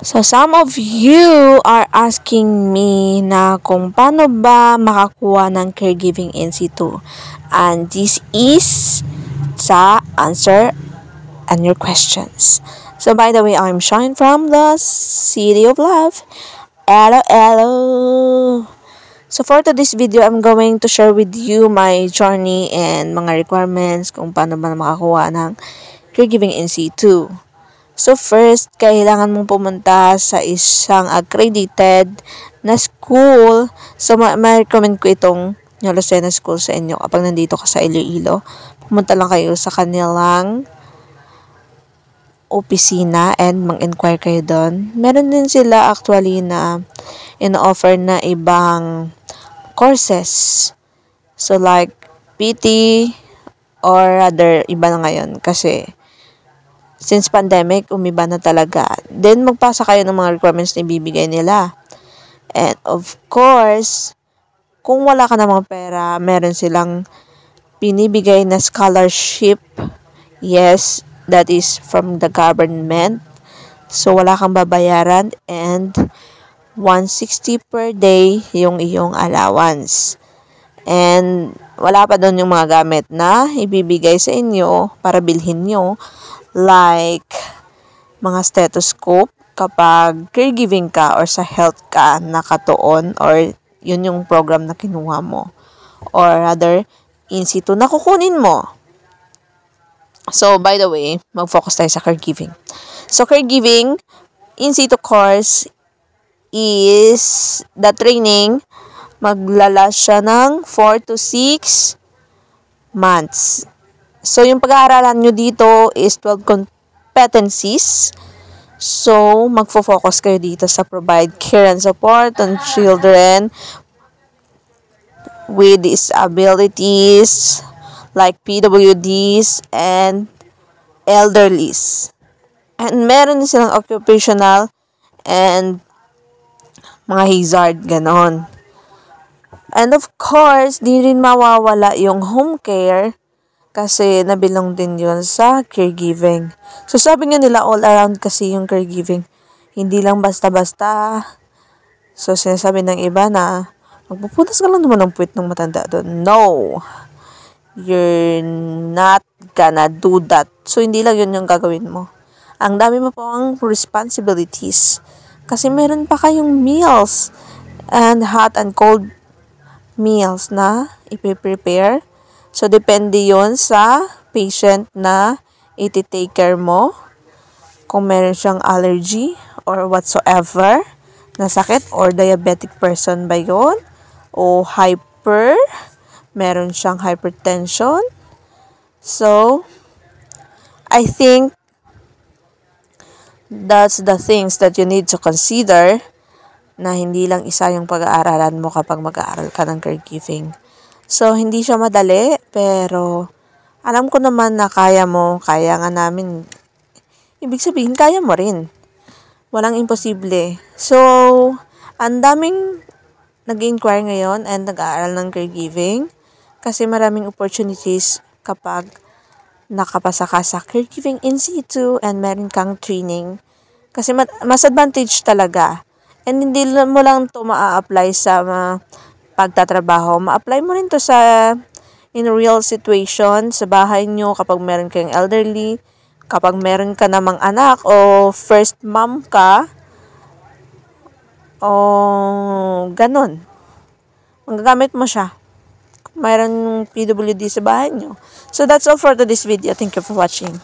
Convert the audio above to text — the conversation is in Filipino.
So some of you are asking me na kung paano ba makakuha ng caregiving in situ. And this is sa answer and your questions. So by the way, I'm Shine from the City of Love. Hello, hello. So for today's video, I'm going to share with you my journey and mga requirements kung paano ba makakuha ng caregiving in situ. So first, kailangan mong pumunta sa isang accredited na school. So ma-recommend ko itong New Lucena School sa inyo kapag nandito ka sa Iloilo. Pumunta lang kayo sa kanilang opisina and mag-inquire kayo doon. Meron din sila actually na in-offer na ibang courses. So like PT or rather iba na ngayon kasi since pandemic, umiba na talaga. Then, magpasa kayo ng mga requirements na ibibigay nila. And of course, kung wala ka namang pera, meron silang binibigay na scholarship. Yes, that is from the government. So, wala kang babayaran and 160 per day yung iyong allowance. And wala pa doon yung mga gamit na ibibigay sa inyo para bilhin nyo. Like, mga stethoscope kapag caregiving ka or sa health ka nakatuon or yun yung program na kinuha mo. Or rather, in situ na kukunin mo. So, by the way, mag-focus tayo sa caregiving. So, caregiving, in situ course is the training, maglalas siya ng 4 to 6 months. So, yung pag-aaralan nyo dito is 12 competencies. So, magfo-focus kayo dito sa provide care and support on children with disabilities like PWDs and elderlies. And meron din silang occupational and mga hazard, ganon. And of course, di rin mawawala yung home care kasi nabilong din yun sa caregiving. So, sabi nga nila all around kasi yung caregiving. Hindi lang basta-basta. So, sinasabi ng iba na magpupunas ka lang naman ng puwit ng matanda doon. No! You're not gonna do that. So, hindi lang yun yung gagawin mo. Ang dami mo pang responsibilities. Kasi meron pa kayong meals and hot and cold meals na ipiprepare. So, depende yon sa patient na iti-take care mo. Kung meron siyang allergy or whatsoever na sakit or diabetic person ba yun? O meron siyang hypertension. So, I think that's the things that you need to consider na hindi lang isa yung pag-aaralan mo kapag mag-aaral ka ng caregiving. So, hindi siya madali, pero alam ko naman na kaya mo, kaya nga namin. Ibig sabihin, kaya mo rin. Walang imposible. So, ang daming nag-inquire ngayon and nag-aaral ng caregiving kasi maraming opportunities kapag nakapasa ka sa caregiving in situ and meron kang training. Kasi mas advantage talaga. And hindi mo lang ito maa-apply sa pagtatrabaho, ma-apply mo rin to sa in real situation, sa bahay nyo, kapag meron kayong elderly, kapag meron ka namang anak, o first mom ka, o ganun. Magagamit mo siya. Kung meron PWD sa bahay nyo. So, that's all for today's video. Thank you for watching.